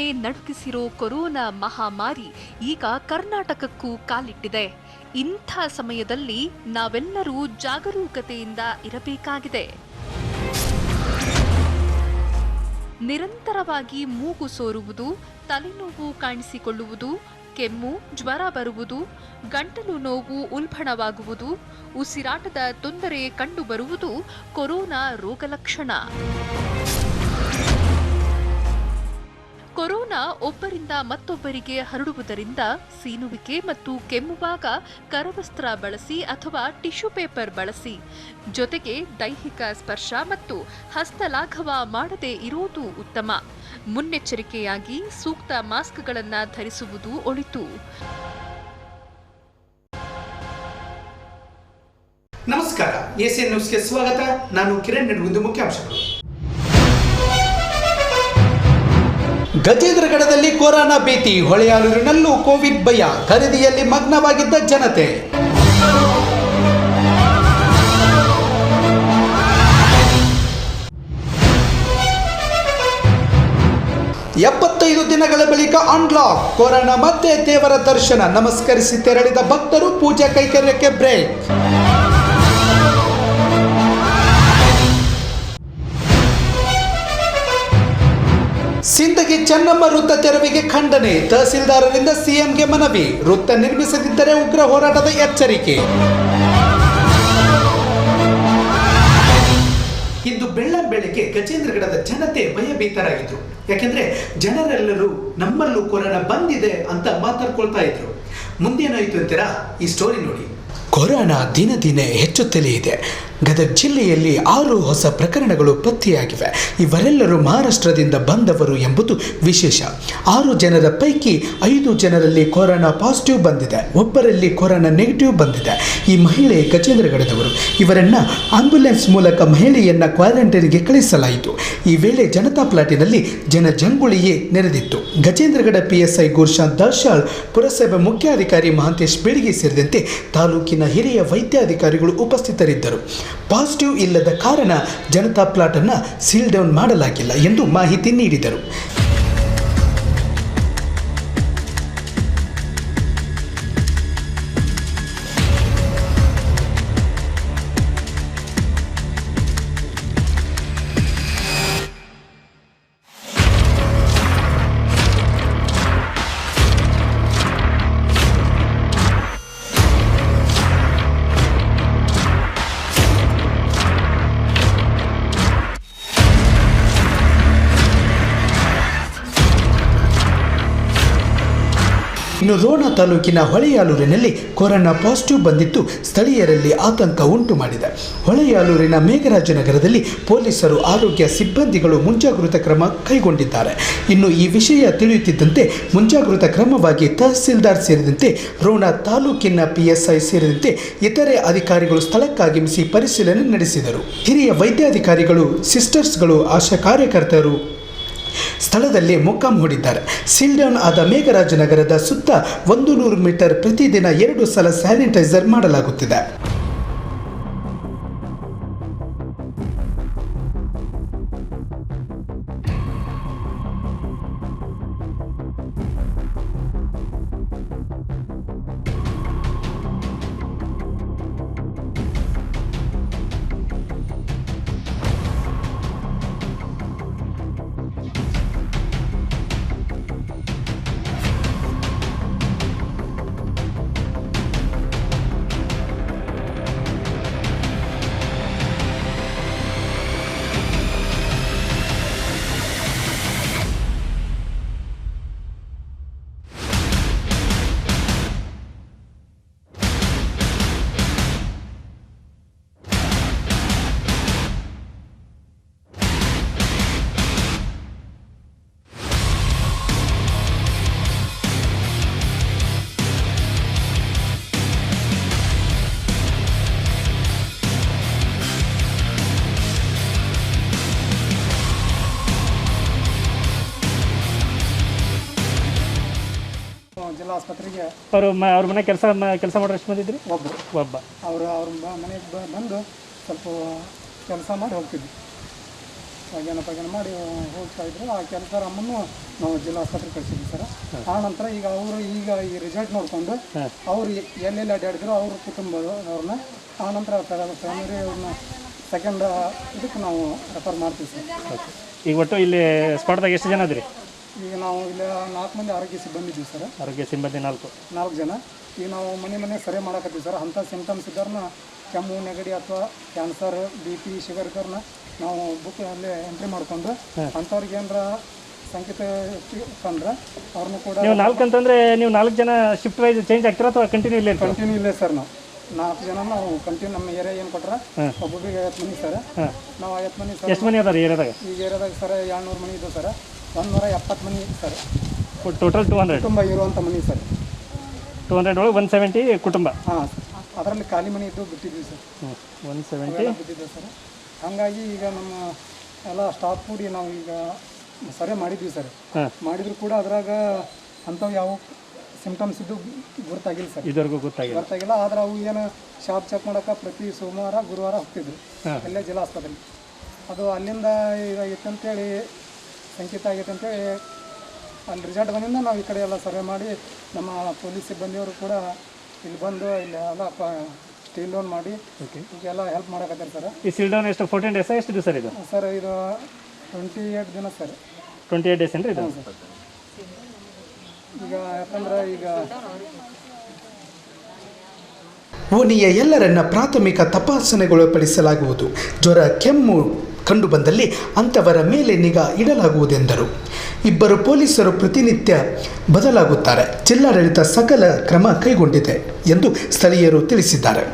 ಜಗತ್ತನ್ನೇ ನಡುಗಿಸಿರೋ ಕೊರೋನಾ ಮಹಾಮಾರಿ ಈಗ ಕರ್ನಾಟಕಕ್ಕೂ ಕಾಲಿಟ್ಟಿದೆ. ಇಂಥ ಸಮಯದಲ್ಲಿ ನಾವೆಲ್ಲರೂ ಜಾಗರೂಕತೆಯಿಂದ ಇರಬೇಕಾಗಿದೆ. ನಿರಂತರವಾಗಿ ಮೂಗು ಸೋರುವುದು, ತಲೆನೋವು ಕಾಣಿಸಿಕೊಳ್ಳುವುದು, ಕೆಮ್ಮು, ಜ್ವರ ಬರುವುದು, ಗಂಟಲು ನೋವು ಉಲ್ಬಣವಾಗುವುದು, ಉಸಿರಾಟದ ತೊಂದರೆ ಕಂಡುಬರುವುದು ಕೊರೋನಾ ರೋಗಲಕ್ಷಣ. ಕೊರೋನಾ ಒಬ್ಬರಿಂದ ಮತ್ತೊಬ್ಬರಿಗೆ ಹರಡುವುದರಿಂದ ಸೀನುವಿಕೆ ಮತ್ತು ಕೆಮ್ಮುವಾಗ ಕರವಸ್ತ್ರ ಬಳಸಿ ಅಥವಾ ಟಿಶ್ಯೂ ಪೇಪರ್ ಬಳಸಿ, ಜೊತೆಗೆ ದೈಹಿಕ ಸ್ಪರ್ಶ ಮತ್ತು ಹಸ್ತಲಾಘವ ಮಾಡದೇ ಇರುವುದು ಉತ್ತಮ. ಮುನ್ನೆಚ್ಚರಿಕೆಯಾಗಿ ಸೂಕ್ತ ಮಾಸ್ಕ್ಗಳನ್ನು ಧರಿಸುವುದು ಒಳಿತು. ನಮಸ್ಕಾರ, ಎಸಿಎನ್ ನ್ಯೂಸ್ಗೆ ಸ್ವಾಗತ. ನಾನು ಕಿರಣ್ ನಡುಗುಂದು. ಮುಖ್ಯಾಂಶಗಳು: ಗಜೇಂದ್ರಗಢದಲ್ಲಿ ಕೊರೋನಾ ಭೀತಿ, ಹೊಳೆಯಾಲೂರಿನಲ್ಲೂ ಕೋವಿಡ್ ಭಯ, ಖರೀದಿಯಲ್ಲಿ ಮಗ್ನವಾಗಿದ್ದ ಜನತೆ. ಎಪ್ಪತ್ತೈದು ದಿನಗಳ ಬಳಿಕ ಅನ್ಲಾಕ್, ಕೊರೋನಾ ಮತ್ತೆ ದೇವರ ದರ್ಶನ, ನಮಸ್ಕರಿಸಿ ತೆರಳಿದ ಭಕ್ತರು, ಪೂಜಾ ಕೈಂಕರ್ಯಕ್ಕೆ ಬ್ರೇಕ್. ಸಿಂದಗಿ ಚೆನ್ನಮ್ಮ ವೃತ್ತ ತೆರವಿಗೆ ಖಂಡನೆ, ತಹಸೀಲ್ದಾರರಿಂದ ಸಿಎಂಗೆ ಮನವಿ, ವೃತ್ತ ನಿರ್ಮಿಸದಿದ್ದರೆ ಉಗ್ರ ಹೋರಾಟದ ಎಚ್ಚರಿಕೆ. ಇಂದು ಬೆಳ್ಳಂಬೆಳಗ್ಗೆ ಗಜೇಂದ್ರಗಢದ ಜನತೆ ಭಯಭೀತರಾಗಿದ್ರು. ಯಾಕೆಂದ್ರೆ ಜನರೆಲ್ಲರೂ ನಮ್ಮಲ್ಲೂ ಕೊರೋನಾ ಬಂದಿದೆ ಅಂತ ಮಾತಾಡ್ಕೊಳ್ತಾ ಇದ್ರು. ಮುಂದೇನಾಯಿತು ಅಂತೀರಾ? ಈ ಸ್ಟೋರಿ ನೋಡಿ. ಕೊರೋನಾ ದಿನ ದಿನೇ ಹೆಚ್ಚುತ್ತಲೇ ಇದೆ. ಗದಗ ಜಿಲ್ಲೆಯಲ್ಲಿ 6 ಹೊಸ ಪ್ರಕರಣಗಳು ಪತ್ತೆಯಾಗಿವೆ. ಇವರೆಲ್ಲರೂ ಮಹಾರಾಷ್ಟ್ರದಿಂದ ಬಂದವರು ಎಂಬುದು ವಿಶೇಷ. 6 ಜನರ ಪೈಕಿ 5 ಜನರಲ್ಲಿ ಕೊರೋನಾ ಪಾಸಿಟಿವ್ ಬಂದಿದೆ, ಒಬ್ಬರಲ್ಲಿ ಕೊರೋನಾ ನೆಗೆಟಿವ್ ಬಂದಿದೆ. ಈ ಮಹಿಳೆ ಗಜೇಂದ್ರಗಢದವರು. ಇವರನ್ನು ಆಂಬ್ಯುಲೆನ್ಸ್ ಮೂಲಕ ಮಹಿಳೆಯನ್ನ ಕ್ವಾರಂಟೈನ್ಗೆ ಕಳಿಸಲಾಯಿತು. ಈ ವೇಳೆ ಜನತಾ ಪ್ಲಾಟಿನಲ್ಲಿ ಜನಜಂಗುಳಿಯೇ ನೆರೆದಿತ್ತು. ಗಜೇಂದ್ರಗಢ PSI ಗುರುಶಾಂತ್ ದಾಶಾಳ್, ಪುರಸಭೆ ಮುಖ್ಯಾಧಿಕಾರಿ ಮಹಾಂತೇಶ್ ಬೆಳಗಿ ಸೇರಿದಂತೆ ತಾಲೂಕಿನ ಹಿರಿಯ ವೈದ್ಯಾಧಿಕಾರಿಗಳು ಉಪಸ್ಥಿತರಿದ್ದರು. ಪಾಸಿಟಿವ್ ಇಲ್ಲದ ಕಾರಣ ಜನತಾ ಪ್ಲಾಟ್ ಅನ್ನು ಸೀಲ್ ಡೌನ್ ಮಾಡಲಾಗಿಲ್ಲ ಎಂದು ಮಾಹಿತಿ ನೀಡಿದರು. ಇನ್ನು ರೋಣ ತಾಲೂಕಿನ ಹೊಳೆಯಾಲೂರಿನಲ್ಲಿ ಕೊರೋನಾ ಪಾಸಿಟಿವ್ ಬಂದಿದ್ದು ಸ್ಥಳೀಯರಲ್ಲಿ ಆತಂಕ ಉಂಟು ಮಾಡಿದೆ. ಹೊಳೆಯಾಲೂರಿನ ಮೇಘರಾಜನಗರದಲ್ಲಿ ಪೊಲೀಸರು, ಆರೋಗ್ಯ ಸಿಬ್ಬಂದಿಗಳು ಮುಂಜಾಗೃತಾ ಕ್ರಮ ಕೈಗೊಂಡಿದ್ದಾರೆ. ಇನ್ನು ಈ ವಿಷಯ ತಿಳಿಯುತ್ತಿದ್ದಂತೆ ಮುಂಜಾಗೃತಾ ಕ್ರಮವಾಗಿ ತಹಸೀಲ್ದಾರ್ ಸೇರಿದಂತೆ ರೋಣ ತಾಲೂಕಿನ PSI ಸೇರಿದಂತೆ ಇತರೆ ಅಧಿಕಾರಿಗಳು ಸ್ಥಳಕ್ಕಾಗಮಿಸಿ ಪರಿಶೀಲನೆ ನಡೆಸಿದರು. ಹಿರಿಯ ವೈದ್ಯಾಧಿಕಾರಿಗಳು, ಸಿಸ್ಟರ್ಸ್ಗಳು, ಆಶಾ ಕಾರ್ಯಕರ್ತರು ಸ್ಥಳದಲ್ಲಿ ಮೊಕ್ಕಾಂ ಹೂಡಿದ್ದಾರೆ. ಸೀಲ್ ಡೌನ್ ಆದ ಮೇಘರಾಜನಗರದ ಸುತ್ತ 100 ಮೀಟರ್ ಪ್ರತಿದಿನ 2 ಸಲ ಸ್ಯಾನಿಟೈಸರ್ ಮಾಡಲಾಗುತ್ತಿದೆ. ಜಿಲ್ಲಾ ಆಸ್ಪತ್ರೆಗೆ ಅವ್ರ ಮನೆ ಕೆಲಸ ಮಾಡೋರು ಎಷ್ಟು ಬಂದಿದ್ರಿ? ಒಬ್ಬ ಅವ್ರ ಮನೆಗೆ ಬಂದು ಸ್ವಲ್ಪ ಕೆಲಸ ಮಾಡಿ ಹೋಗ್ತಿದ್ವಿ. ಪಾಗ್ಯಾನ ಮಾಡಿ ಹೋಗ್ತಾ ಇದ್ರು. ಆ ಕೆಲಸ ನಮ್ಮನ್ನು ನಾವು ಜಿಲ್ಲಾ ಆಸ್ಪತ್ರೆಗೆ ಕಳಿಸಿದ್ವಿ ಸರ್. ಆ ನಂತರ ಈಗ ಅವರು ಈಗ ಈ ರಿಸಲ್ಟ್ ನೋಡಿಕೊಂಡು ಅವರು ಎಲ್ಲೆಲ್ಲಿ ಅಡ್ಡಾಡಿದ್ರು ಅವ್ರ ಕುಟುಂಬದವ್ರನ್ನ ಆ ನಂತರ ಫ್ಯಾಮಿಲಿ ಅವ್ರನ್ನ ಸೆಕೆಂಡ್ ಇದಕ್ಕೆ ನಾವು ರೆಫರ್ ಮಾಡ್ತೀವಿ ಸರ್. ಈಗ ಒಟ್ಟು ಇಲ್ಲಿ ಸ್ಪಾಟ್ದಾಗ ಎಷ್ಟು ಜನ ಇದ್ರಿ? ಈಗ ನಾವು ಇಲ್ಲಿ 4 ಮಂದಿ ಆರೋಗ್ಯ ಸಿಬ್ಬಂದಿ ಇದ್ದೀವಿ ಸರ್. ಆರೋಗ್ಯ ಸಿಬ್ಬಂದಿ 4 ಜನ. ಈಗ ನಾವು ಮನೆ ಸರಿ ಮಾಡಕತ್ತೀವಿ ಸರ್. ಅಂಥ ಸಿಂಟಮ್ಸ್ ಇದ್ದಾರನ್ನ ಕೆಮ್ಮು ನೆಗಡಿ ಅಥವಾ ಕ್ಯಾನ್ಸರ್ BP ಶುಗರ್ ಇದ್ದಾರನ್ನ ನಾವು ಬುಕ್ಕಲ್ಲಿ ಎಂಟ್ರಿ ಮಾಡಿಕೊಂಡು ಅಂಥವ್ರಿಗೆ ಏನಾರ ಸಂಕೇತ ತಂದ್ರೆ ಅವ್ರನ್ನೂ ಕೂಡ ನೀವು 4 ಅಂತಂದರೆ ನೀವು 4 ಜನ ಶಿಫ್ಟ್ ವೈಸ್ ಚೇಂಜ್ ಆಗ್ತೀರಾ ಅಥವಾ ಕಂಟಿನ್ಯೂ ಇಲ್ಲೇ ಕಂಟಿನ್ಯೂ ಇಲ್ಲೇ ಸರ್. ನಾವು 4 ಜನ ನಾವು ಕಂಟಿನ್ಯೂ ನಮ್ಮ ಏರಿಯಾ ಏನು ಕೊಟ್ರೆ ಒಬ್ಬೊಬ್ಬರಿಗೆ 50 ಮನೆ ಸರ್. ನಾವು 50 ಮನೆ ಸರ್. ಎಷ್ಟು ಮನೆ ಅದಾರ ಏರಿಯಾದಾಗ? ಈಗ ಏರಿಯಾದಾಗ ಸರ್ 200 ಮನೆ ಇದ್ದವು ಸರ್. 170 ಮನೆ ಸರ್. ಟೋಟಲ್ 200 ಕುಟುಂಬ ಇರುವಂಥ ಮನೆ ಸರ್. 200 ಒಳಗೆ 170 ಕುಟುಂಬ. ಹಾಂ, ಅದರಲ್ಲಿ ಖಾಲಿ ಮನೆ ಇದ್ದು ಬಿಟ್ಟಿದ್ವಿ ಸರ್. 170 ಬಿಟ್ಟಿದ್ದೆ ಸರ್. ಹಾಗಾಗಿ ಈಗ ನಮ್ಮ ಎಲ್ಲ ಸ್ಟಾಫ್ ಕೂಡಿ ನಾವು ಈಗ ಸರಿ ಮಾಡಿದ್ವಿ ಸರ್. ಮಾಡಿದ್ರು ಕೂಡ ಅದ್ರಾಗ ಅಂಥವು ಯಾವ ಸಿಂಪ್ಟಮ್ಸ್ ಇದ್ದು ಗೊತ್ತಾಗಿಲ್ಲ ಸರ್. ಇದುವರೆಗೂ ಗೊತ್ತಾಗಿಲ್ಲ. ಆದ್ರೆ ಅವು ಏನು ಶಾಪ್ ಚೆಕ್ ಮಾಡೋಕೆ ಪ್ರತಿ ಸೋಮವಾರ ಗುರುವಾರ ಹೋಗ್ತಿದ್ರು ಎಲ್ಲೇ ಜಿಲ್ಲಾ ಆಸ್ಪತ್ರೆಗೆ. ಅದು ಅಲ್ಲಿಂದ ಇದಾಗಿತ್ತು ಅಂತೇಳಿ ಸಂಕೇತ ಆಗೈತೆ ಅಂತೇಳಿ ಅಲ್ಲಿ ರಿಸಲ್ಟ್ ಬಂದಿಂದ ನಾವು ಈ ಕಡೆ ಎಲ್ಲ ಸರ್ವೆ ಮಾಡಿ ನಮ್ಮ ಪೊಲೀಸ್ ಸಿಬ್ಬಂದಿಯವರು ಕೂಡ ಇಲ್ಲಿ ಬಂದು ಇಲ್ಲಿ ಎಲ್ಲ ಸ್ಟೀಲ್ ಡೌನ್ ಮಾಡಿ ಈಗೆಲ್ಲ ಹೆಲ್ಪ್ ಮಾಡಕತ್ತಾರೆ ಸರ್. ಈ ಸೀಲ್ ಡೌನ್ ಎಷ್ಟು 14 ಡೇಸ್ ಎಷ್ಟು ದಿವಸ ಇದು ಸರ್? ಇದು 28 ದಿನ ಸರ್. 28 ಡೇಸ್ ಏನ್ರಿ ಇದು? ಈಗ ಯಾಕಂದ್ರೆ ಈಗ ಓಣಿಯ ಎಲ್ಲರನ್ನ ಪ್ರಾಥಮಿಕ ತಪಾಸಣೆಗೊಳಪಡಿಸಲಾಗುವುದು. ಜ್ವರ ಕೆಮ್ಮು ಕಂಡುಬಂದಲ್ಲಿ ಅಂಥವರ ಮೇಲೆ ನಿಗಾ ಇಡಲಾಗುವುದೆಂದರು. 2 ಪೊಲೀಸರು ಪ್ರತಿನಿತ್ಯ ಬದಲಾಗುತ್ತಾರೆ. ಜಿಲ್ಲಾಡಳಿತ ಸಕಲ ಕ್ರಮ ಕೈಗೊಂಡಿದೆ ಎಂದು ಸ್ಥಳೀಯರು ತಿಳಿಸಿದ್ದಾರೆ.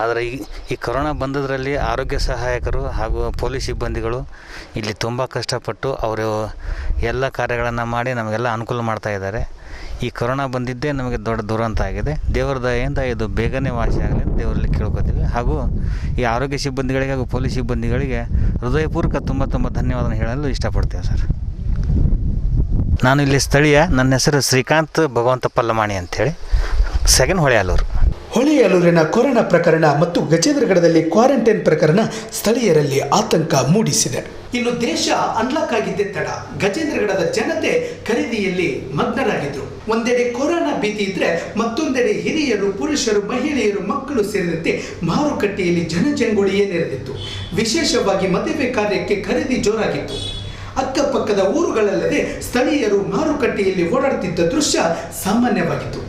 ಆದರೆ ಈ ಕೊರೋನಾ ಬಂದದ್ರಲ್ಲಿ ಆರೋಗ್ಯ ಸಹಾಯಕರು ಹಾಗೂ ಪೊಲೀಸ್ ಸಿಬ್ಬಂದಿಗಳು ಇಲ್ಲಿ ತುಂಬ ಕಷ್ಟಪಟ್ಟು ಅವರು ಎಲ್ಲ ಕಾರ್ಯಗಳನ್ನು ಮಾಡಿ ನಮಗೆಲ್ಲ ಅನುಕೂಲ ಮಾಡ್ತಾ ಇದ್ದಾರೆ. ಈ ಕೊರೋನಾ ಬಂದಿದ್ದೇ ನಮಗೆ ದೊಡ್ಡ ದುರಂತ ಆಗಿದೆ. ದೇವರ ದಯೆಯಿಂದ ಇದು ಬೇಗನೆ ವಾಸಿ ಆಗಲಿ ಅಂತ ದೇವರಲ್ಲಿ ಕೇಳ್ಕೊತೀವಿ. ಹಾಗೂ ಈ ಆರೋಗ್ಯ ಸಿಬ್ಬಂದಿಗಳಿಗೆ ಹಾಗೂ ಪೊಲೀಸ್ ಸಿಬ್ಬಂದಿಗಳಿಗೆ ಹೃದಯಪೂರ್ವಕ ತುಂಬ ಧನ್ಯವಾದ ಹೇಳಲು ಇಷ್ಟಪಡ್ತೇವೆ ಸರ್. ನಾನು ಇಲ್ಲಿ ಸ್ಥಳೀಯ, ನನ್ನ ಹೆಸರು ಶ್ರೀಕಾಂತ್ ಭಗವಂತ ಪಲ್ಲಮಾಣಿ ಅಂಥೇಳಿ, ಸೆಕೆಂಡ್ ಹೊಳೆಯಾಲೂರು. ಹೊಳೆಯಾಲೂರಿನ ಕೊರೋನಾ ಪ್ರಕರಣ ಮತ್ತು ಗಜೇಂದ್ರಗಢದಲ್ಲಿ ಕ್ವಾರಂಟೈನ್ ಪ್ರಕರಣ ಸ್ಥಳೀಯರಲ್ಲಿ ಆತಂಕ ಮೂಡಿಸಿದೆ. ಇನ್ನು ದೇಶ ಅನ್ಲಾಕ್ ಆಗಿದ್ದೇ ತಡ ಗಜೇಂದ್ರಗಢದ ಜನತೆ ಖರೀದಿಯಲ್ಲಿ ಮಗ್ನರಾಗಿದ್ರು. ಒಂದೆಡೆ ಕೊರೋನಾ ಭೀತಿ ಇದ್ರೆ ಮತ್ತೊಂದೆಡೆ ಹಿರಿಯರು, ಪುರುಷರು, ಮಹಿಳೆಯರು, ಮಕ್ಕಳು ಸೇರಿದಂತೆ ಮಾರುಕಟ್ಟೆಯಲ್ಲಿ ಜನಜಂಗುಳಿಯೇ ನೆರೆದಿತ್ತು. ವಿಶೇಷವಾಗಿ ಮದುವೆ ಕಾರ್ಯಕ್ಕೆ ಖರೀದಿ ಜೋರಾಗಿತ್ತು. ಅಕ್ಕಪಕ್ಕದ ಊರುಗಳಲ್ಲದೆ ಸ್ಥಳೀಯರು ಮಾರುಕಟ್ಟೆಯಲ್ಲಿ ಓಡಾಡುತ್ತಿದ್ದ ದೃಶ್ಯ ಸಾಮಾನ್ಯವಾಗಿತ್ತು.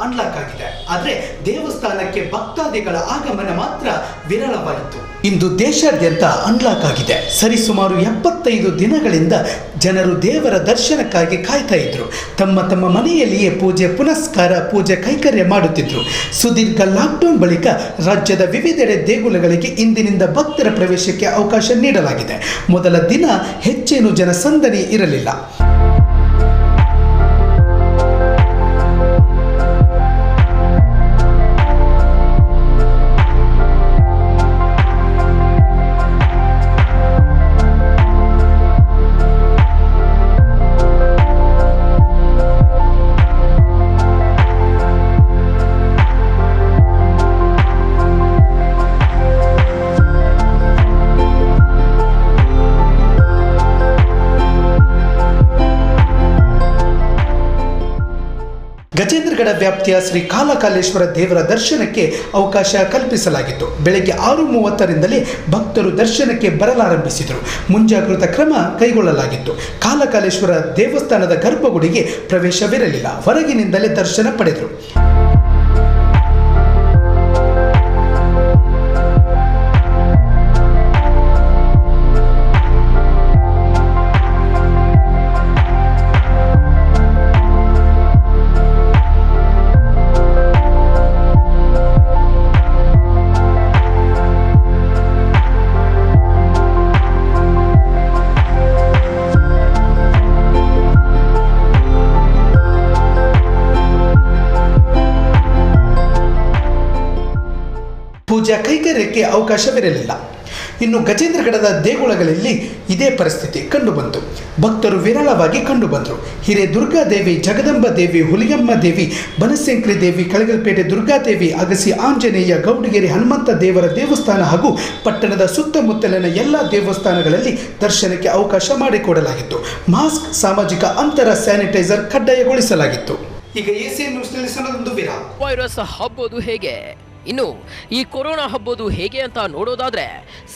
ಅನ್ಲಾಕ್ ಆಗಿದೆ. ಆದ್ರೆ ದೇವಸ್ಥಾನಕ್ಕೆ ಭಕ್ತಾದಿಗಳ ಆಗಮನ ಮಾತ್ರ ವಿರಳವಾಯಿತು. ಇಂದು ದೇಶಾದ್ಯಂತ ಅನ್ಲಾಕ್ ಆಗಿದೆ. ಸರಿಸುಮಾರು 75 ದಿನಗಳಿಂದ ಜನರು ದೇವರ ದರ್ಶನಕ್ಕಾಗಿ ಕಾಯ್ತಾ ಇದ್ರು. ತಮ್ಮ ತಮ್ಮ ಮನೆಯಲ್ಲಿಯೇ ಪೂಜೆ ಪುನಸ್ಕಾರ, ಪೂಜೆ ಕೈಕರ್ಯ ಮಾಡುತ್ತಿದ್ರು. ಸುದೀರ್ಘ ಲಾಕ್ಡೌನ್ ಬಳಿಕ ರಾಜ್ಯದ ವಿವಿಧೆಡೆ ದೇಗುಲಗಳಿಗೆ ಇಂದಿನಿಂದ ಭಕ್ತರ ಪ್ರವೇಶಕ್ಕೆ ಅವಕಾಶ ನೀಡಲಾಗಿದೆ. ಮೊದಲ ದಿನ ಹೆಚ್ಚೇನು ಜನಸಂದಣಿ ಇರಲಿಲ್ಲ. ಗಜೇಂದ್ರಗಡ ವ್ಯಾಪ್ತಿಯ ಶ್ರೀ ಕಾಲಕಾಲೇಶ್ವರ ದೇವರ ದರ್ಶನಕ್ಕೆ ಅವಕಾಶ ಕಲ್ಪಿಸಲಾಗಿತ್ತು. ಬೆಳಗ್ಗೆ 6:30ರಿಂದಲೇ ಭಕ್ತರು ದರ್ಶನಕ್ಕೆ ಬರಲಾರಂಭಿಸಿದರು. ಮುಂಜಾಗೃತಾ ಕ್ರಮ ಕೈಗೊಳ್ಳಲಾಗಿತ್ತು. ಕಾಲಕಾಲೇಶ್ವರ ದೇವಸ್ಥಾನದ ಗರ್ಭಗುಡಿಗೆ ಪ್ರವೇಶವಿರಲಿಲ್ಲ. ಹೊರಗಿನಿಂದಲೇ ದರ್ಶನ ಪಡೆದರು. ಪೂಜಾ ಕೈಕರ್ಯಕ್ಕೆ ಅವಕಾಶವಿರಲಿಲ್ಲ. ಇನ್ನು ಗಜೇಂದ್ರಗಡದ ದೇಗುಲಗಳಲ್ಲಿ ಇದೇ ಪರಿಸ್ಥಿತಿ ಕಂಡುಬಂತು. ಭಕ್ತರು ವಿರಳವಾಗಿ ಕಂಡುಬಂದರು. ಹಿರೇ ದುರ್ಗಾದೇವಿ, ಜಗದಂಬ ದೇವಿ, ಹುಲಿಯಮ್ಮ ದೇವಿ, ಬನಶಂಕರಿ ದೇವಿ, ಕಳಗಲ್ಪೇಟೆ ದುರ್ಗಾದೇವಿ, ಅಗಸಿ ಆಂಜನೇಯ, ಗೌಡಗೆರೆ ಹನುಮಂತ ದೇವರ ದೇವಸ್ಥಾನ ಹಾಗೂ ಪಟ್ಟಣದ ಸುತ್ತಮುತ್ತಲಿನ ಎಲ್ಲ ದೇವಸ್ಥಾನಗಳಲ್ಲಿ ದರ್ಶನಕ್ಕೆ ಅವಕಾಶ ಮಾಡಿಕೊಡಲಾಗಿತ್ತು. ಮಾಸ್ಕ್, ಸಾಮಾಜಿಕ ಅಂತರ, ಸ್ಯಾನಿಟೈಸರ್ ಕಡ್ಡಾಯಗೊಳಿಸಲಾಗಿತ್ತು. ಈಗ ಎಸಿಎನ್ ನ್ಯೂಸ್ನಲ್ಲಿ ಸಣ್ಣದೊಂದು ವಿರಾಮ. ವೈರಸ್ ಹಬ್ಬೋದು ಹೇಗೆ? ಇನ್ನು ಈ ಕೊರೋನಾ ಹಬ್ಬೋದು ಹೇಗೆ ಅಂತ ನೋಡೋದಾದ್ರೆ,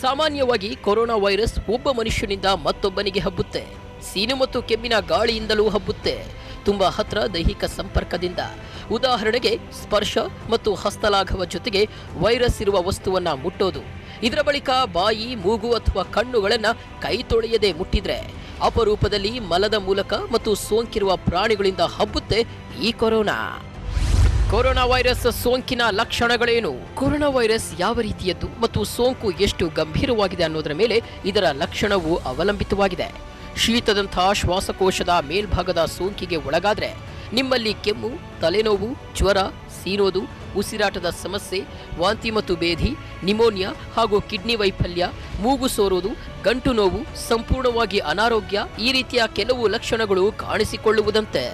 ಸಾಮಾನ್ಯವಾಗಿ ಕೊರೋನಾ ವೈರಸ್ ಒಬ್ಬ ಮನುಷ್ಯನಿಂದ ಮತ್ತೊಬ್ಬನಿಗೆ ಹಬ್ಬುತ್ತೆ. ಸೀನು ಮತ್ತು ಕೆಮ್ಮಿನ ಗಾಳಿಯಿಂದಲೂ ಹಬ್ಬುತ್ತೆ. ತುಂಬಾ ಹತ್ರ ದೈಹಿಕ ಸಂಪರ್ಕದಿಂದ, ಉದಾಹರಣೆಗೆ ಸ್ಪರ್ಶ ಮತ್ತು ಹಸ್ತಲಾಘವ ಜೊತೆಗೆ ವೈರಸ್ ಇರುವ ವಸ್ತುವನ್ನ ಮುಟ್ಟೋದು. ಇದರ ಬಳಿಕ ಬಾಯಿ, ಮೂಗು ಅಥವಾ ಕಣ್ಣುಗಳನ್ನ ಕೈ ತೊಳೆಯದೆ ಮುಟ್ಟಿದ್ರೆ, ಅಪರೂಪದಲ್ಲಿ ಮಲದ ಮೂಲಕ ಮತ್ತು ಸೋಂಕಿರುವ ಪ್ರಾಣಿಗಳಿಂದ ಹಬ್ಬುತ್ತೆ ಈ ಕೊರೋನಾ. ಕೊರೋನಾ ವೈರಸ್ ಸೋಂಕಿನ ಲಕ್ಷಣಗಳೇನು? ಕೊರೋನಾ ವೈರಸ್ ಯಾವ ರೀತಿಯದ್ದು ಮತ್ತು ಸೋಂಕು ಎಷ್ಟು ಗಂಭೀರವಾಗಿದೆ ಅನ್ನೋದರ ಮೇಲೆ ಇದರ ಲಕ್ಷಣವು ಅವಲಂಬಿತವಾಗಿದೆ. ಶೀತದಂತಹ ಶ್ವಾಸಕೋಶದ ಮೇಲ್ಭಾಗದ ಸೋಂಕಿಗೆ ಒಳಗಾದ್ರೆ ನಿಮ್ಮಲ್ಲಿ ಕೆಮ್ಮು, ತಲೆನೋವು, ಜ್ವರ, ಸೀನೋದು, ಉಸಿರಾಟದ ಸಮಸ್ಯೆ, ವಾಂತಿ ಮತ್ತು ಬೇಧಿ, ನಿಮೋನಿಯಾ ಹಾಗೂ ಕಿಡ್ನಿ ವೈಫಲ್ಯ, ಮೂಗು ಸೋರುವುದು, ಗಂಟು ನೋವು, ಸಂಪೂರ್ಣವಾಗಿ ಅನಾರೋಗ್ಯ, ಈ ರೀತಿಯ ಕೆಲವು ಲಕ್ಷಣಗಳು ಕಾಣಿಸಿಕೊಳ್ಳುವುದಂತೆ.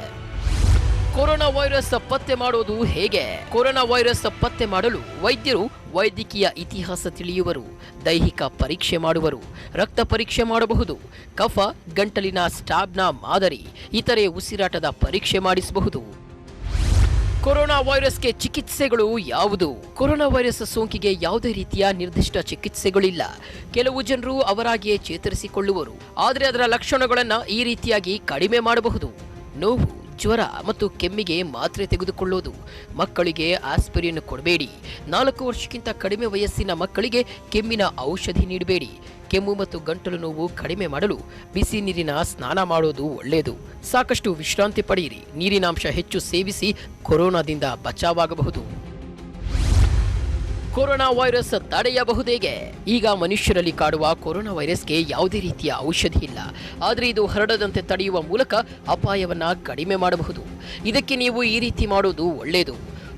ಕೊರೋನಾ ವೈರಸ್ ಪತ್ತೆ ಮಾಡೋದು ಹೇಗೆ? ಕೊರೋನಾ ವೈರಸ್ ಪತ್ತೆ ಮಾಡಲು ವೈದ್ಯರು ವೈದ್ಯಕೀಯ ಇತಿಹಾಸ ತಿಳಿಯುವರು, ದೈಹಿಕ ಪರೀಕ್ಷೆ ಮಾಡುವರು, ರಕ್ತ ಪರೀಕ್ಷೆ ಮಾಡಬಹುದು, ಕಫ, ಗಂಟಲಿನ ಸ್ಟಾಬ್ನ ಮಾದರಿ, ಇತರೆ ಉಸಿರಾಟದ ಪರೀಕ್ಷೆ ಮಾಡಿಸಬಹುದು. ಕೊರೋನಾ ವೈರಸ್ಗೆ ಚಿಕಿತ್ಸೆಗಳು ಯಾವುದು? ಕೊರೋನಾ ವೈರಸ್ ಸೋಂಕಿಗೆ ಯಾವುದೇ ರೀತಿಯ ನಿರ್ದಿಷ್ಟ ಚಿಕಿತ್ಸೆಗಳಿಲ್ಲ. ಕೆಲವು ಜನರು ಅವರಾಗಿಯೇ ಚೇತರಿಸಿಕೊಳ್ಳುವರು. ಆದರೆ ಅದರ ಲಕ್ಷಣಗಳನ್ನು ಈ ರೀತಿಯಾಗಿ ಕಡಿಮೆ ಮಾಡಬಹುದು. ನೋವು, ಜ್ವರ ಮತ್ತು ಕೆಮ್ಮಿಗೆ ಮಾತ್ರೆ ತೆಗೆದುಕೊಳ್ಳೋದು. ಮಕ್ಕಳಿಗೆ ಆಸ್ಪಿರಿನ್ ಕೊಡಬೇಡಿ. 4 ವರ್ಷಕ್ಕಿಂತ ಕಡಿಮೆ ವಯಸ್ಸಿನ ಮಕ್ಕಳಿಗೆ ಕೆಮ್ಮಿನ ಔಷಧಿ ನೀಡಬೇಡಿ. ಕೆಮ್ಮು ಮತ್ತು ಗಂಟಲು ನೋವು ಕಡಿಮೆ ಮಾಡಲು ಬಿಸಿ ನೀರಿನ ಸ್ನಾನ ಮಾಡೋದು ಒಳ್ಳೆಯದು. ಸಾಕಷ್ಟು ವಿಶ್ರಾಂತಿ ಪಡೆಯಿರಿ. ನೀರಿನಾಂಶ ಹೆಚ್ಚು ಸೇವಿಸಿ ಕೊರೋನಾದಿಂದ ಬಚಾವಾಗಬಹುದು. Corona virus ತಡೆಯಬಹುದೇಗೆ? ಈಗ ಮನುಷ್ಯರಲ್ಲಿ ಕಾಡುವ ಕೊರೋನಾ ವೈರಸ್ಗೆ ಯಾವುದೇ ರೀತಿಯ ಔಷಧಿ ಇಲ್ಲ. ಆದರೆ ಇದು ಹರಡದಂತೆ ತಡೆಯುವ ಮೂಲಕ ಅಪಾಯವನ್ನ ಕಡಿಮೆ ಮಾಡಬಹುದು. ಇದಕ್ಕೆ ನೀವು ಈ ರೀತಿ ಮಾಡೋದು ಒಳ್ಳೆಯದು.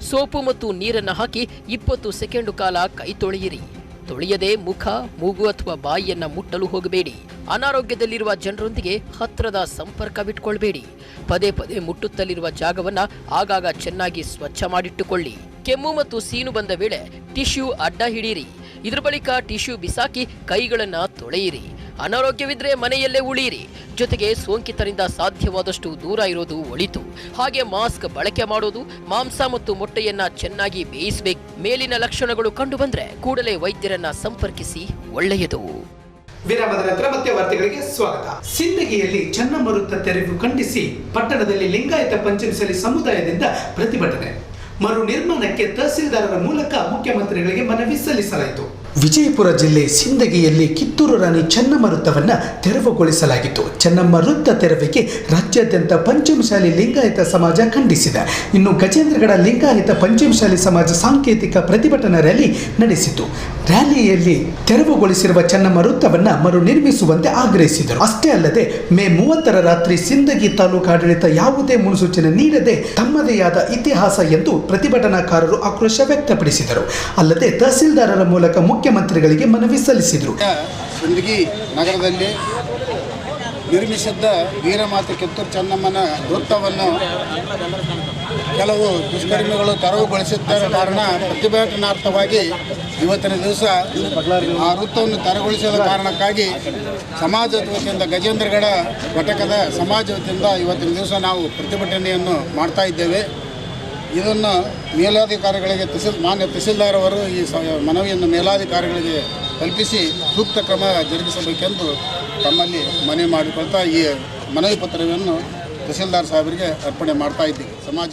ಸೋಪು ಮತ್ತು ನೀರನ್ನು ಹಾಕಿ 20 ಸೆಕೆಂಡು ಕಾಲ ಕೈ ತೊಳೆಯಿರಿ. ತೊಳೆಯದೆ ಮುಖ, ಮೂಗು ಅಥವಾ ಬಾಯಿಯನ್ನ ಮುಟ್ಟಲು ಹೋಗಬೇಡಿ. ಅನಾರೋಗ್ಯದಲ್ಲಿರುವ ಜನರೊಂದಿಗೆ ಹತ್ತಿರದ ಸಂಪರ್ಕವಿಟ್ಕೊಳ್ಬೇಡಿ. ಪದೇ ಪದೇ ಮುಟ್ಟುತ್ತಲಿರುವ ಜಾಗವನ್ನ ಆಗಾಗ ಚೆನ್ನಾಗಿ ಸ್ವಚ್ಛ ಮಾಡಿಟ್ಟುಕೊಳ್ಳಿ. ಕೆಮ್ಮು ಮತ್ತು ಸೀನು ಬಂದ ವೇಳೆ ಟಿಶ್ಯೂ ಅಡ್ಡ ಹಿಡಿಯಿರಿ. ಇದರ ಬಳಿಕ ಟಿಶ್ಯೂ ಬಿಸಾಕಿ ಕೈಗಳನ್ನ ತೊಳೆಯಿರಿ. ಅನಾರೋಗ್ಯವಿದ್ರೆ ಮನೆಯಲ್ಲೇ ಉಳಿಯಿರಿ. ಜೊತೆಗೆ ಸೋಂಕಿತರಿಂದ ಸಾಧ್ಯವಾದಷ್ಟು ದೂರ ಇರೋದು ಒಳಿತು. ಹಾಗೆ ಮಾಸ್ಕ್ ಬಳಕೆ ಮಾಡೋದು, ಮಾಂಸ ಮತ್ತು ಮೊಟ್ಟೆಯನ್ನ ಚೆನ್ನಾಗಿ ಬೇಯಿಸಬೇಕು. ಮೇಲಿನ ಲಕ್ಷಣಗಳು ಕಂಡು ಬಂದ್ರೆ ಕೂಡಲೇ ವೈದ್ಯರನ್ನ ಸಂಪರ್ಕಿಸಿ ಒಳ್ಳೆಯದು. ವಿರಾಮದ ನಂತರ ಮತ್ತೆ ವಾರ್ತೆಗಳಿಗೆ ಸ್ವಾಗತ. ಸಿಂದಗಿಯಲ್ಲಿ ಚೆನ್ನಮ್ಮ ವೃತ್ತ ತೆರವು ಖಂಡಿಸಿ ಪಟ್ಟಣದಲ್ಲಿ ಲಿಂಗಾಯತ ಪಂಚಮಸಾಲಿ ಸಮುದಾಯದಿಂದ ಪ್ರತಿಭಟನೆ. ಮರು ನಿರ್ಮಾಣಕ್ಕೆ ತಹಸೀಲ್ದಾರರ ಮೂಲಕ ಮುಖ್ಯಮಂತ್ರಿಗಳಿಗೆ ಮನವಿ ಸಲ್ಲಿಸಲಾಯಿತು. ವಿಜಯಪುರ ಜಿಲ್ಲೆ ಸಿಂದಗಿಯಲ್ಲಿ ಕಿತ್ತೂರು ರಾಣಿ ಚೆನ್ನಮ್ಮ ವೃತ್ತವನ್ನು ತೆರವುಗೊಳಿಸಲಾಗಿತ್ತು. ಚೆನ್ನಮ್ಮ ವೃತ್ತ ತೆರವಿಗೆ ರಾಜ್ಯಾದ್ಯಂತ ಪಂಚಮಸಾಲಿ ಲಿಂಗಾಯತ ಸಮಾಜ ಖಂಡಿಸಿದೆ. ಇನ್ನು ಗಜೇಂದ್ರಗಡ ಲಿಂಗಾಯತ ಪಂಚಮಸಾಲಿ ಸಮಾಜ ಸಾಂಕೇತಿಕ ಪ್ರತಿಭಟನಾ ರ್ಯಾಲಿ ನಡೆಸಿತು. ರ್ಯಾಲಿಯಲ್ಲಿ ತೆರವುಗೊಳಿಸಿರುವ ಚೆನ್ನಮ್ಮ ವೃತ್ತವನ್ನು ಮರು ನಿರ್ಮಿಸುವಂತೆ ಆಗ್ರಹಿಸಿದರು. ಅಷ್ಟೇ ಅಲ್ಲದೆ ಮೇ 30ರ ರಾತ್ರಿ ಸಿಂದಗಿ ತಾಲೂಕು ಆಡಳಿತ ಯಾವುದೇ ಮುನ್ಸೂಚನೆ ನೀಡದೆ ತಮ್ಮದೇ ಆದ ಇತಿಹಾಸ ಎಂದು ಪ್ರತಿಭಟನಾಕಾರರು ಆಕ್ರೋಶ ವ್ಯಕ್ತಪಡಿಸಿದರು. ಅಲ್ಲದೆ ತಹಸೀಲ್ದಾರರ ಮೂಲಕ ಮುಖ್ಯಮಂತ್ರಿಗಳಿಗೆ ಮನವಿ ಸಲ್ಲಿಸಿದರು. ಸಿಂದಗಿ ನಗರದಲ್ಲಿ ನಿರ್ಮಿಸಿದ್ದ ವೀರಮಾತೆ ಕಿತ್ತೂರು ಚೆನ್ನಮ್ಮನ ವೃತ್ತವನ್ನು ಕೆಲವು ದುಷ್ಕರ್ಮಿಗಳು ತೆರವುಗೊಳಿಸಿದ್ದ ಕಾರಣ ಪ್ರತಿಭಟನಾರ್ಥವಾಗಿ ಇವತ್ತಿನ ದಿವಸ ಆ ವೃತ್ತವನ್ನು ತೆರವುಗೊಳಿಸಿದ ಕಾರಣಕ್ಕಾಗಿ ಸಮಾಜದ ವತಿಯಿಂದ ಗಜೇಂದ್ರಗಡ ಘಟಕದ ಸಮಾಜ ವತಿಯಿಂದ ಇವತ್ತಿನ ದಿವಸ ನಾವು ಪ್ರತಿಭಟನೆಯನ್ನು ಮಾಡ್ತಾ ಇದ್ದೇವೆ. ಇದನ್ನು ಮೇಲಾಧಿಕಾರಿಗಳಿಗೆ ಮಾನ್ಯ ತಹಸೀಲ್ದಾರ್ ಅವರು ಈ ಮನವಿಯನ್ನು ಮೇಲಾಧಿಕಾರಿಗಳಿಗೆ ತಲುಪಿಸಿ ಸೂಕ್ತ ಕ್ರಮ ಜರುಗಿಸಬೇಕೆಂದು ತಮ್ಮಲ್ಲಿ ಮನವಿ ಮಾಡಿಕೊಳ್ತಾ ಈ ಮನವಿ ಪತ್ರವನ್ನು ತಹಸೀಲ್ದಾರ್ ಸಾಹೇಬರಿಗೆ ಅರ್ಪಣೆ ಮಾಡ್ತಾ ಇದ್ದೀವಿ. ಸಮಾಜ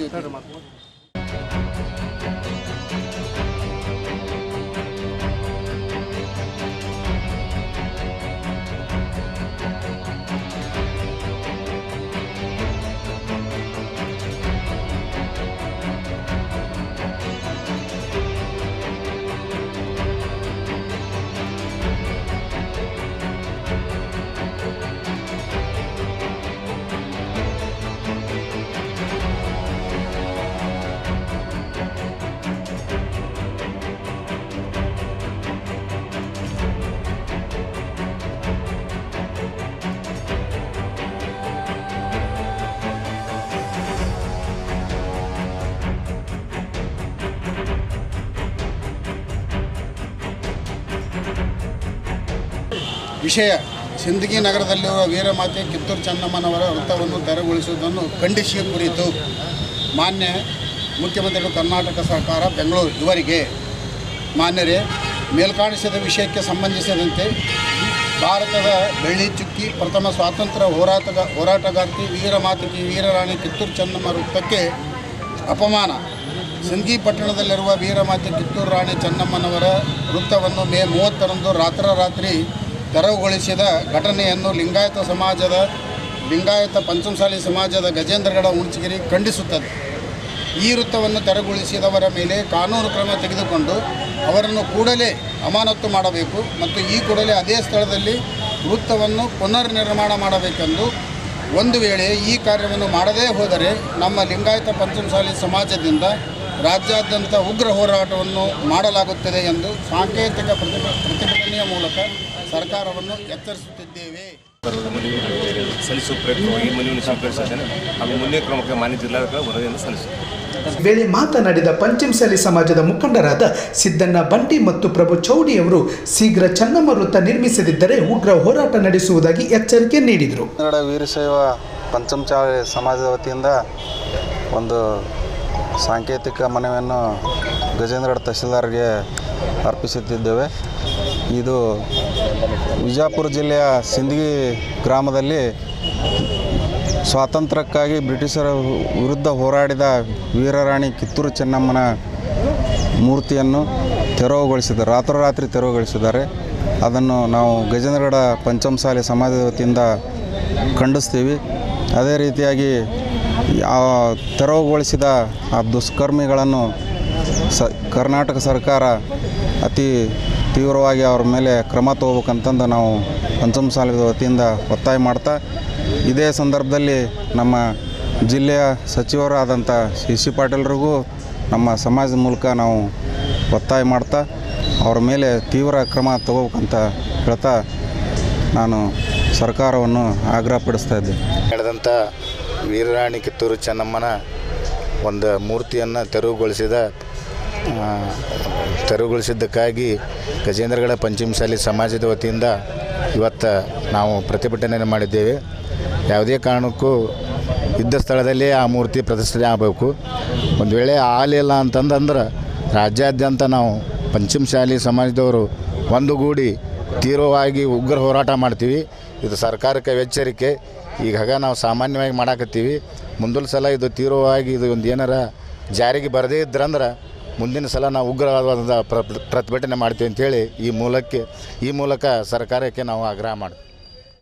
ವಿಷಯ ಸಿಂದಗಿ ನಗರದಲ್ಲಿರುವ ವೀರಮಾತೆ ಕಿತ್ತೂರು ಚೆನ್ನಮ್ಮನವರ ವೃತ್ತವನ್ನು ತೆರವುಗೊಳಿಸುವುದನ್ನು ಖಂಡಿಸಿ ಕುರಿತು ಮಾನ್ಯ ಮುಖ್ಯಮಂತ್ರಿಗಳು ಕರ್ನಾಟಕ ಸರ್ಕಾರ ಬೆಂಗಳೂರು ಇವರಿಗೆ ಮಾನ್ಯರೇ, ಮೇಲ್ಕಾಣಿಸಿದ ವಿಷಯಕ್ಕೆ ಸಂಬಂಧಿಸಿದಂತೆ ಭಾರತದ ಬೆಳ್ಳಿ ಚುಕ್ಕಿ ಪ್ರಥಮ ಸ್ವಾತಂತ್ರ್ಯ ಹೋರಾಟಗಾರ್ತಿ ವೀರಮಾತೆ ವೀರರಾಣಿ ಕಿತ್ತೂರು ಚೆನ್ನಮ್ಮ ವೃತ್ತಕ್ಕೆ ಅಪಮಾನ. ಸಿಂದಗಿ ಪಟ್ಟಣದಲ್ಲಿರುವ ವೀರಮಾತೆ ಕಿತ್ತೂರು ರಾಣಿ ಚೆನ್ನಮ್ಮನವರ ವೃತ್ತವನ್ನು ಮೇ 30ರಂದು ರಾತ್ರೋರಾತ್ರಿ ತೆರವುಗೊಳಿಸಿದ ಘಟನೆಯನ್ನು ಲಿಂಗಾಯತ ಪಂಚಮಸಾಲಿ ಸಮಾಜದ ಗಜೇಂದ್ರಗಡ ಹುಣಚಗಿರಿ ಖಂಡಿಸುತ್ತದೆ. ಈ ವೃತ್ತವನ್ನು ತೆರವುಗೊಳಿಸಿದವರ ಮೇಲೆ ಕಾನೂನು ಕ್ರಮ ತೆಗೆದುಕೊಂಡು ಅವರನ್ನು ಕೂಡಲೇ ಅಮಾನತು ಮಾಡಬೇಕು ಮತ್ತು ಈ ಕೂಡಲೇ ಅದೇ ಸ್ಥಳದಲ್ಲಿ ವೃತ್ತವನ್ನು ಪುನರ್ ನಿರ್ಮಾಣ ಮಾಡಬೇಕೆಂದು, ಒಂದು ವೇಳೆ ಈ ಕಾರ್ಯವನ್ನು ಮಾಡದೇ ಹೋದರೆ ನಮ್ಮ ಲಿಂಗಾಯತ ಪಂಚಮಸಾಲಿ ಸಮಾಜದಿಂದ ರಾಜ್ಯಾದ್ಯಂತ ಉಗ್ರ ಹೋರಾಟವನ್ನು ಮಾಡಲಾಗುತ್ತದೆ ಎಂದು ಸಾಂಕೇತಿಕ ಪ್ರತಿಭಟನೆಯ ಮೂಲಕ ಸರ್ಕಾರವನ್ನು ಎಚ್ಚರಿಸುತ್ತಿದ್ದೇವೆ. ಸಲ್ಲಿಸುವ ಪ್ರಯತ್ನವಾಗಿ ಮನವಿಯನ್ನು ಸ್ವೀಕರಿಸಿದ್ದೇನೆ ಹಾಗೂ ಮುಂದಿನ ಕ್ರಮಕ್ಕೆ ಮಾನ್ಯ ಜಿಲ್ಲಾಧಿಕಾರಿ ವರದಿಯನ್ನು ಸಲ್ಲಿಸುತ್ತೇವೆ. ವೇಳೆ ಮಾತನಾಡಿದ ಪಂಚಮಸಾಲಿ ಸಮಾಜದ ಮುಖಂಡರಾದ ಸಿದ್ದಣ್ಣ ಬಂಟಿ ಮತ್ತು ಪ್ರಭು ಚೌಡಿ ಅವರು ಶೀಘ್ರ ಚೆನ್ನಮ್ಮ ವೃತ್ತ ನಿರ್ಮಿಸದಿದ್ದರೆ ಉಗ್ರ ಹೋರಾಟ ನಡೆಸುವುದಾಗಿ ಎಚ್ಚರಿಕೆ ನೀಡಿದರು. ಕನ್ನಡ ವೀರಶೈವ ಪಂಚಮಸಾಲಿ ಸಮಾಜದ ವತಿಯಿಂದ ಒಂದು ಸಾಂಕೇತಿಕ ಮನವಿಯನ್ನು ಗಜೇಂದ್ರಗಡ ತಹಸೀಲ್ದಾರ್ಗೆ ಅರ್ಪಿಸುತ್ತಿದ್ದೇವೆ. ಇದು ವಿಜಯಪುರ ಜಿಲ್ಲೆಯ ಸಿಂದಗಿ ಗ್ರಾಮದಲ್ಲಿ ಸ್ವಾತಂತ್ರ್ಯಕ್ಕಾಗಿ ಬ್ರಿಟಿಷರ ವಿರುದ್ಧ ಹೋರಾಡಿದ ವೀರರಾಣಿ ಕಿತ್ತೂರು ಚೆನ್ನಮ್ಮನ ಮೂರ್ತಿಯನ್ನು ತೆರವುಗೊಳಿಸಿದ್ದಾರೆ, ರಾತ್ರೋರಾತ್ರಿ ತೆರವುಗೊಳಿಸಿದ್ದಾರೆ. ಅದನ್ನು ನಾವು ಗಜೇಂದ್ರಗಡ ಪಂಚಮಸಾಲಿ ಸಮಾಜದ ವತಿಯಿಂದ ಖಂಡಿಸ್ತೀವಿ. ಅದೇ ರೀತಿಯಾಗಿ ತೆರವುಗೊಳಿಸಿದ ಆ ದುಷ್ಕರ್ಮಿಗಳನ್ನು ಕರ್ನಾಟಕ ಸರ್ಕಾರ ಅತಿ ತೀವ್ರವಾಗಿ ಅವ್ರ ಮೇಲೆ ಕ್ರಮ ತಗೋಬೇಕಂತಂದು ನಾವು ಪಂಚಮಸಾಲಿ ವತಿಯಿಂದ ಒತ್ತಾಯ ಮಾಡ್ತಾ, ಇದೇ ಸಂದರ್ಭದಲ್ಲಿ ನಮ್ಮ ಜಿಲ್ಲೆಯ ಸಚಿವರಾದಂಥ ಸಿ ಪಾಟೀಲ್ರಿಗೂ ನಮ್ಮ ಸಮಾಜದ ಮೂಲಕ ನಾವು ಒತ್ತಾಯ ಮಾಡ್ತಾ ಅವ್ರ ಮೇಲೆ ತೀವ್ರ ಕ್ರಮ ತಗೋಬೇಕಂತ ಹೇಳ್ತಾ ನಾನು ಸರ್ಕಾರವನ್ನು ಆಗ್ರಹಪಡಿಸ್ತಾ ಇದ್ದೆ. ನಡೆದಂಥ ವೀರರಾಣಿ ಕಿತ್ತೂರು ಚೆನ್ನಮ್ಮನ ಒಂದು ಮೂರ್ತಿಯನ್ನು ತೆರವುಗೊಳಿಸಿದ್ದಕ್ಕಾಗಿ ಗಜೇಂದ್ರಗಡ ಪಂಚಮಸಾಲಿ ಸಮಾಜದ ವತಿಯಿಂದ ಇವತ್ತು ನಾವು ಪ್ರತಿಭಟನೆಯನ್ನು ಮಾಡಿದ್ದೇವೆ. ಯಾವುದೇ ಕಾರಣಕ್ಕೂ ಇದ್ದ ಸ್ಥಳದಲ್ಲಿ ಆ ಮೂರ್ತಿ ಪ್ರತಿಷ್ಠೆ ಆಗಬೇಕು. ಒಂದು ವೇಳೆ ಆಗಲಿಲ್ಲ ಅಂತಂದ್ರೆ ರಾಜ್ಯಾದ್ಯಂತ ನಾವು ಪಂಚಮಸಾಲಿ ಸಮಾಜದವರು ಒಂದುಗೂಡಿ ತೀವ್ರವಾಗಿ ಉಗ್ರ ಹೋರಾಟ ಮಾಡ್ತೀವಿ. ಇದು ಸರ್ಕಾರಕ್ಕೆ ಎಚ್ಚರಿಕೆ. ಈಗ ನಾವು ಸಾಮಾನ್ಯವಾಗಿ ಮಾಡಾಕತ್ತೀವಿ. ಮುಂದಿನ ಸಲ ಇದು ತೀವ್ರವಾಗಿ ಇದು ಒಂದು ಏನಾರ ಜಾರಿಗೆ ಬರದೇ ಇದ್ರಂದ್ರೆ ಮುಂದಿನ ಸಲ ನಾವು ಉಗ್ರವಾದ ಪ್ರತಿಭಟನೆ ಮಾಡ್ತೀವಿ ಅಂತೇಳಿ ಈ ಮೂಲಕ ಸರ್ಕಾರಕ್ಕೆ ನಾವು ಆಗ್ರಹ ಮಾಡ್ತೀವಿ.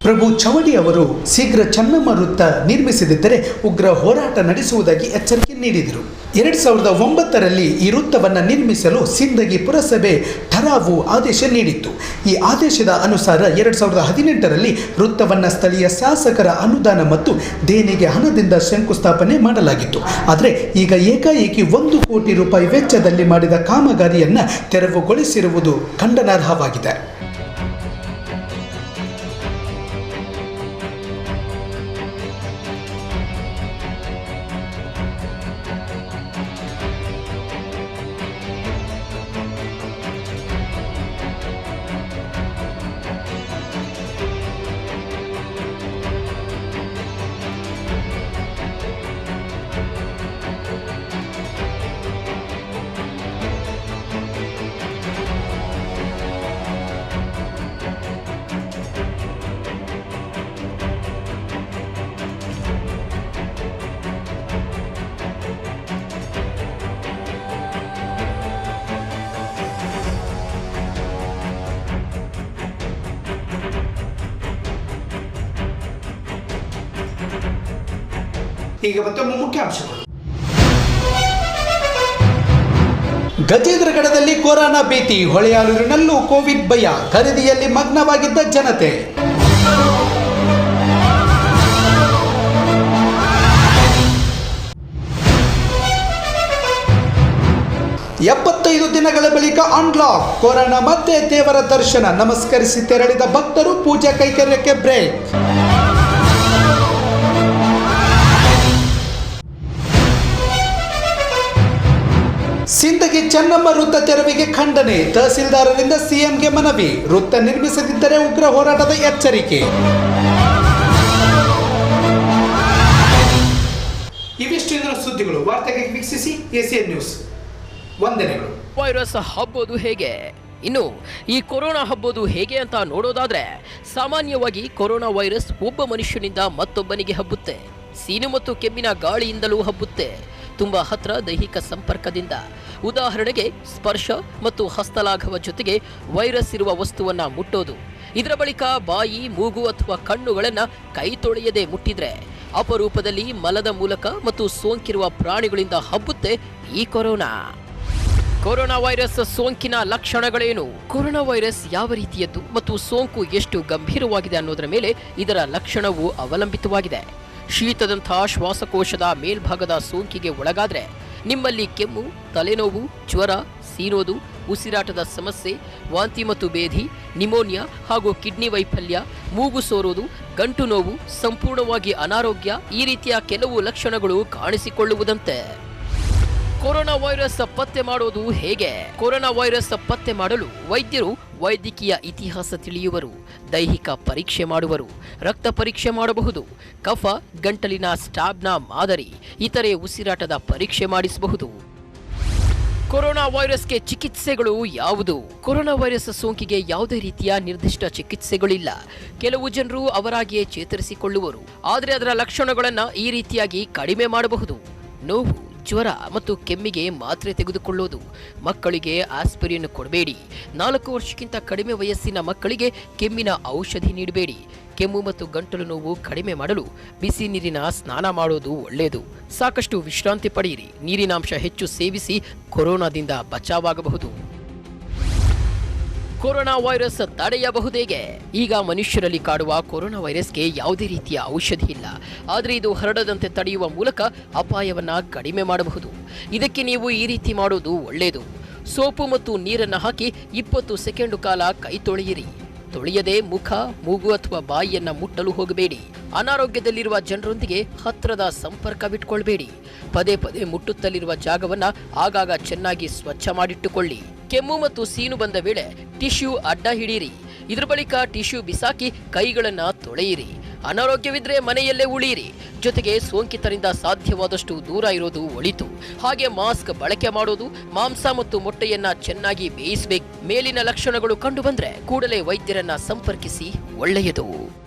ಪ್ರಭು ಚವಡಿ ಅವರು ಶೀಘ್ರ ಚೆನ್ನಮ್ಮ ವೃತ್ತ ನಿರ್ಮಿಸದಿದ್ದರೆ ಉಗ್ರ ಹೋರಾಟ ನಡೆಸುವುದಾಗಿ ಎಚ್ಚರಿಕೆ ನೀಡಿದರು. 2009ರಲ್ಲಿ ಈ ವೃತ್ತವನ್ನು ನಿರ್ಮಿಸಲು ಸಿಂದಗಿ ಪುರಸಭೆ ಠರಾವು ಆದೇಶ ನೀಡಿತ್ತು. ಈ ಆದೇಶದ ಅನುಸಾರ 2018ರಲ್ಲಿ ವೃತ್ತವನ್ನು ಸ್ಥಳೀಯ ಶಾಸಕರ ಅನುದಾನ ಮತ್ತು ದೇಣಿಗೆ ಹಣದಿಂದ ಶಂಕುಸ್ಥಾಪನೆ ಮಾಡಲಾಗಿತ್ತು. ಆದರೆ ಈಗ ಏಕಾಏಕಿ 1 ಕೋಟಿ ರೂಪಾಯಿ ವೆಚ್ಚದಲ್ಲಿ ಮಾಡಿದ ಕಾಮಗಾರಿಯನ್ನು ತೆರವುಗೊಳಿಸಿರುವುದು ಖಂಡನಾರ್ಹವಾಗಿದೆ. ಈಗ ಮತ್ತೊಮ್ಮೆ ಮುಖ್ಯಾಂಶಗಳು. ಗಜೇಂದ್ರಗಢದಲ್ಲಿ ಕೊರೋನಾ ಭೀತಿ, ಹೊಳೆಯಾಲೂರಿನಲ್ಲೂ ಕೋವಿಡ್ ಭಯ, ಖರೀದಿಯಲ್ಲಿ ಮಗ್ನವಾಗಿದ್ದ ಜನತೆ. ದಿನಗಳ ಬಳಿಕ ಅನ್ಲಾಕ್, ಕೊರೋನಾ ಮತ್ತೆ ದೇವರ ದರ್ಶನ, ನಮಸ್ಕರಿಸಿ ತೆರಳಿದ ಭಕ್ತರು, ಪೂಜಾ ಕೈಂಕರ್ಯಕ್ಕೆ ಬ್ರೇಕ್. ಸಿಂದಗಿ ಚೆನ್ನಮ್ಮ ವೃತ್ತ ತೆರವಿಗೆ ಖಂಡನೆ, ತಹಸೀಲ್ದಾರರಿಂದ ಸಿಎಂಗೆ ಮನವಿ, ವೃತ್ತ ನಿರ್ಮಿಸದಿದ್ದರೆ ಉಗ್ರ ಹೋರಾಟದ ಎಚ್ಚರಿಕೆ. ಇವಿಷ್ಟು ಸುದ್ದಿಗಳು. ವಾರ್ತೆಗೆ ವೀಕ್ಷಿಸಿ ಎಸಿಎನ್ ನ್ಯೂಸ್. ವಂದನೆಗಳು. ವೈರಸ್ ಹಬ್ಬೋದು ಹೇಗೆ? ಇನ್ನು ಈ ಕೊರೋನಾ ಹಬ್ಬೋದು ಹೇಗೆ ಅಂತ ನೋಡೋದಾದ್ರೆ, ಸಾಮಾನ್ಯವಾಗಿ ಕೊರೋನಾ ವೈರಸ್ ಒಬ್ಬ ಮನುಷ್ಯನಿಂದ ಮತ್ತೊಬ್ಬನಿಗೆ ಹಬ್ಬುತ್ತೆ. ಸೀನು ಮತ್ತು ಕೆಮ್ಮಿನ ಗಾಳಿಯಿಂದಲೂ ಹಬ್ಬುತ್ತೆ. ತುಂಬಾ ಹತ್ರ ದೈಹಿಕ ಸಂಪರ್ಕದಿಂದ, ಉದಾಹರಣೆಗೆ ಸ್ಪರ್ಶ ಮತ್ತು ಹಸ್ತಲಾಘವ ಜೊತೆಗೆ ವೈರಸ್ ಇರುವ ವಸ್ತುವನ್ನ ಮುಟ್ಟೋದು. ಇದರ ಬಳಿಕ ಬಾಯಿ, ಮೂಗು ಅಥವಾ ಕಣ್ಣುಗಳನ್ನ ಕೈ ತೊಳೆಯದೆ ಮುಟ್ಟಿದ್ರೆ, ಅಪರೂಪದಲ್ಲಿ ಮಲದ ಮೂಲಕ ಮತ್ತು ಸೋಂಕಿರುವ ಪ್ರಾಣಿಗಳಿಂದ ಹಬ್ಬುತ್ತೆ ಈ ಕೊರೋನಾ. ಕೊರೋನಾ ವೈರಸ್ ಸೋಂಕಿನ ಲಕ್ಷಣಗಳೇನು? ಕೊರೋನಾ ವೈರಸ್ ಯಾವ ರೀತಿಯದ್ದು ಮತ್ತು ಸೋಂಕು ಎಷ್ಟು ಗಂಭೀರವಾಗಿದೆ ಅನ್ನೋದರ ಮೇಲೆ ಇದರ ಲಕ್ಷಣವು ಅವಲಂಬಿತವಾಗಿದೆ. ಶೀತದಂಥ ಶ್ವಾಸಕೋಶದ ಮೇಲ್ಭಾಗದ ಸೋಂಕಿಗೆ ಒಳಗಾದ್ರೆ ನಿಮ್ಮಲ್ಲಿ ಕೆಮ್ಮು, ತಲೆನೋವು, ಜ್ವರ, ಸೀನೋದು, ಉಸಿರಾಟದ ಸಮಸ್ಯೆ, ವಾಂತಿ ಮತ್ತು ಬೇಧಿ, ನಿಮೋನಿಯಾ ಹಾಗೂ ಕಿಡ್ನಿ ವೈಫಲ್ಯ, ಮೂಗು ಸೋರೋದು, ಗಂಟು ನೋವು, ಸಂಪೂರ್ಣವಾಗಿ ಅನಾರೋಗ್ಯ, ಈ ರೀತಿಯ ಕೆಲವು ಲಕ್ಷಣಗಳು ಕಾಣಿಸಿಕೊಳ್ಳುವುದಂತೆ. ಕೊರೋನಾ ವೈರಸ್ ಪತ್ತೆ ಮಾಡೋದು ಹೇಗೆ? ಕೊರೋನಾ ವೈರಸ್ ಪತ್ತೆ ಮಾಡಲು ವೈದ್ಯರು ವೈದ್ಯಕೀಯ ಇತಿಹಾಸ ತಿಳಿಯುವರು, ದೈಹಿಕ ಪರೀಕ್ಷೆ ಮಾಡುವರು, ರಕ್ತ ಪರೀಕ್ಷೆ ಮಾಡಬಹುದು, ಕಫ, ಗಂಟಲಿನ ಸ್ಟಾಬ್ನ ಮಾದರಿ, ಇತರೆ ಉಸಿರಾಟದ ಪರೀಕ್ಷೆ ಮಾಡಿಸಬಹುದು. ಕೊರೋನಾ ವೈರಸ್ಗೆ ಚಿಕಿತ್ಸೆಗಳು ಯಾವುದು? ಕೊರೋನಾ ವೈರಸ್ ಸೋಂಕಿಗೆ ಯಾವುದೇ ರೀತಿಯ ನಿರ್ದಿಷ್ಟ ಚಿಕಿತ್ಸೆಗಳಿಲ್ಲ. ಕೆಲವು ಜನರು ಅವರಾಗಿಯೇ ಚೇತರಿಸಿಕೊಳ್ಳುವರು, ಆದರೆ ಅದರ ಲಕ್ಷಣಗಳನ್ನು ಈ ರೀತಿಯಾಗಿ ಕಡಿಮೆ ಮಾಡಬಹುದು. ನೋವು, ಜ್ವರ ಮತ್ತು ಕೆಮ್ಮಿಗೆ ಮಾತ್ರೆ ತೆಗೆದುಕೊಳ್ಳೋದು. ಮಕ್ಕಳಿಗೆ ಆಸ್ಪಿರಿನ್ ಕೊಡಬೇಡಿ. 4 ವರ್ಷಕ್ಕಿಂತ ಕಡಿಮೆ ವಯಸ್ಸಿನ ಮಕ್ಕಳಿಗೆ ಕೆಮ್ಮಿನ ಔಷಧಿ ನೀಡಬೇಡಿ. ಕೆಮ್ಮು ಮತ್ತು ಗಂಟಲು ನೋವು ಕಡಿಮೆ ಮಾಡಲು ಬಿಸಿ ನೀರಿನ ಸ್ನಾನ ಮಾಡೋದು ಒಳ್ಳೆಯದು. ಸಾಕಷ್ಟು ವಿಶ್ರಾಂತಿ ಪಡೆಯಿರಿ. ನೀರಿನಾಂಶ ಹೆಚ್ಚು ಸೇವಿಸಿ ಕೊರೋನಾದಿಂದ ಬಚಾವಾಗಬಹುದು. Corona virus ತಡೆಯಬಹುದೇಗೆ? ಈಗ ಮನುಷ್ಯರಲ್ಲಿ ಕಾಡುವ ಕೊರೋನಾ ವೈರಸ್ಗೆ ಯಾವುದೇ ರೀತಿಯ ಔಷಧಿ ಇಲ್ಲ, ಆದರೆ ಇದು ಹರಡದಂತೆ ತಡೆಯುವ ಮೂಲಕ ಅಪಾಯವನ್ನ ಕಡಿಮೆ ಮಾಡಬಹುದು. ಇದಕ್ಕೆ ನೀವು ಈ ರೀತಿ ಮಾಡೋದು ಒಳ್ಳೆಯದು. ಸೋಪು ಮತ್ತು ನೀರನ್ನು ಹಾಕಿ 20 ಸೆಕೆಂಡು ಕಾಲ ಕೈ ತೊಳೆಯಿರಿ. ತೊಳೆಯದೆ ಮುಖ, ಮೂಗು ಅಥವಾ ಬಾಯಿಯನ್ನ ಮುಟ್ಟಲು ಹೋಗಬೇಡಿ. ಅನಾರೋಗ್ಯದಲ್ಲಿರುವ ಜನರೊಂದಿಗೆ ಹತ್ತಿರದ ಸಂಪರ್ಕವಿಟ್ಕೊಳ್ಬೇಡಿ. ಪದೇ ಪದೇ ಮುಟ್ಟುತ್ತಲಿರುವ ಜಾಗವನ್ನ ಆಗಾಗ ಚೆನ್ನಾಗಿ ಸ್ವಚ್ಛ ಮಾಡಿಟ್ಟುಕೊಳ್ಳಿ. ಕೆಮ್ಮು ಮತ್ತು ಸೀನು ಬಂದ ವೇಳೆ ಟಿಶ್ಯೂ ಅಡ್ಡ ಹಿಡಿಯಿರಿ. ಇದರ ಬಳಿಕ ಟಿಶ್ಯೂ ಬಿಸಾಕಿ ಕೈಗಳನ್ನ ತೊಳೆಯಿರಿ. ಅನಾರೋಗ್ಯವಿದ್ರೆ ಮನೆಯಲ್ಲೇ ಉಳಿಯಿರಿ. ಜೊತೆಗೆ ಸೋಂಕಿತರಿಂದ ಸಾಧ್ಯವಾದಷ್ಟು ದೂರ ಇರೋದು ಒಳಿತು. ಹಾಗೆ ಮಾಸ್ಕ್ ಬಳಕೆ ಮಾಡೋದು, ಮಾಂಸ ಮತ್ತು ಮೊಟ್ಟೆಯನ್ನ ಚೆನ್ನಾಗಿ ಬೇಯಿಸಬೇಕು. ಮೇಲಿನ ಲಕ್ಷಣಗಳು ಕಂಡು ಬಂದ್ರೆ ಕೂಡಲೇ ವೈದ್ಯರನ್ನ ಸಂಪರ್ಕಿಸಿ ಒಳ್ಳೆಯದು.